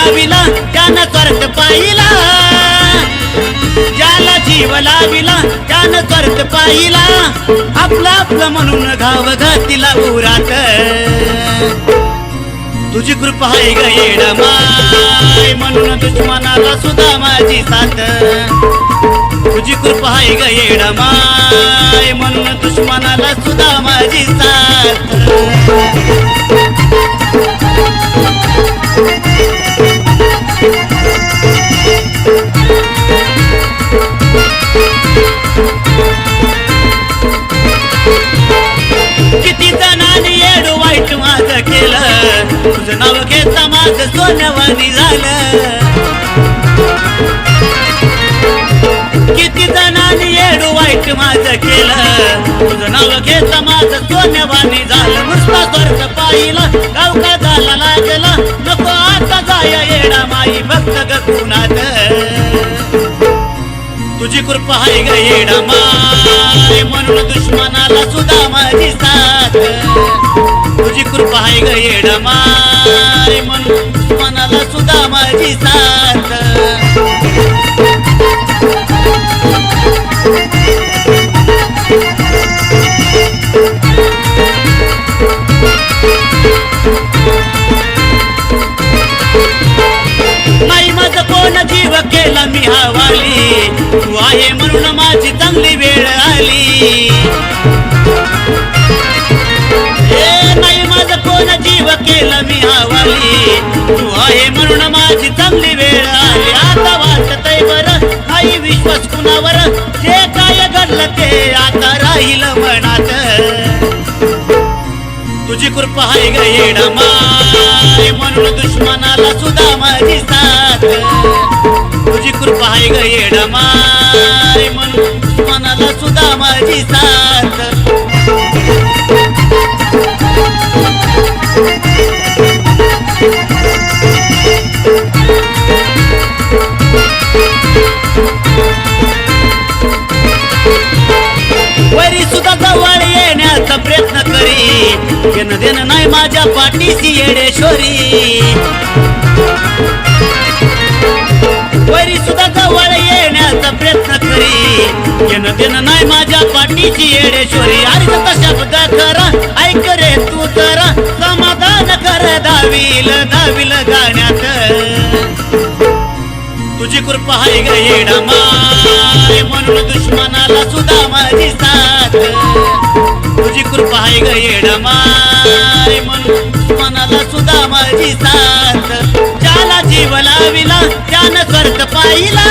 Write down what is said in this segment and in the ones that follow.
लाविला त्यानं स्वार्थ पाहिला, ज्याला जीव लाविला त्यानं स्वार्थ पाहिला, आपलं आपलं म्हणून घाव घातीला उरात, तुझी कृपा आहे ग येडा माय म्हणून दुश्मनाला सुद्धा माझी साथ, तुझी कृपा आहे ग येडा माय म्हणून दुश्मनाला सुद्धा माझी साथ। किती जणांनी येडू वाईट माझं केलं, तुझं नाव घेता माझं सोनवानी झालं, किती जणांनी येडू वाईट माझं केलं, तुझं नाव घेता माझं सोनवानी झालं, नुसता स्वर्ग पाहिला गाव का झाला लागला, नको आता जाया येडा माई भक्त ग कुणात, तुझी कृपा आहे ग येडा माय म्हणून दुश्मनाला सुद्धा माझी साथ, तुझी कृपा आहे ग येडा माय म्हणून दुश्मनाला सुद्धा माझी साथ। नाही माझं कोण जीव केला मी हवाली, तू आहे म्हणून माझी चांगली वेळ आली, नाही माझं कोण जीव केला मी हवाली, तू आहे म्हणून माझी चांगली वेळ आली, आता वाटतंय बरं नाही विश्वास कुणावर, जे काय घडलं ते आता राहील मनात, तुझी कृपा आहे ग येडा माय म्हणून दुश्मनाला सुद्धा माझी साथ, तुझी कृपा आहे ग येडा माय म्हणून दुश्मनाला सुद्धा माझी साथ। वरी सुद्धा जवळ येण्याचा प्रयत्न करी, घेणं देणं नाही माझ्या पाठीशी येडेश्वरी, वरी सुद्धा जवळ येण्याचा प्रयत्न करी, घेणं देणं नाही माझ्या पाठीशी येडेश्वरी, अरे शब्द खरा ऐक रे तू तर समाधान कर दावील दावील गाण्यात, तुझी कृपा आहे ग येडा माय म्हणून दुश्मनाला सुद्धा माझी साथ, तुझी कृपा आहे ग येडा माय म्हणून दुश्मनाला सुद्धा माझी साथ, ज्याला जीव लाविला त्यानं स्वार्थ पाहिला,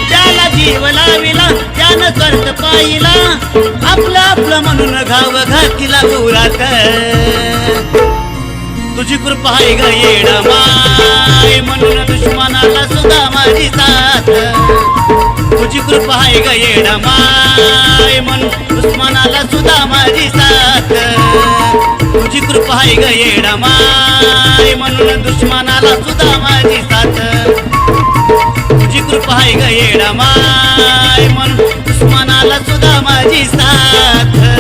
ज्याला जीव लाविला त्यानं स्वार्थ पाहिला, आपलं आपलं म्हणून घाव घातीला उरात, तुझी कृपा आहे ग येडा माय म्हणून दुश्मनाला सुद्धा माझी साथ, तुझी कृपा आहे ग येडा माय म्हणून दुश्मनाला सुद्धा माझी साथ, तुझी कृपा आहे ग येडा माय म्हणून दुश्मनाला सुद्धा माझी साथ, तुझी कृपा आहे ग येडा माय म्हणून दुश्मनाला सुद्धा माझी साथ।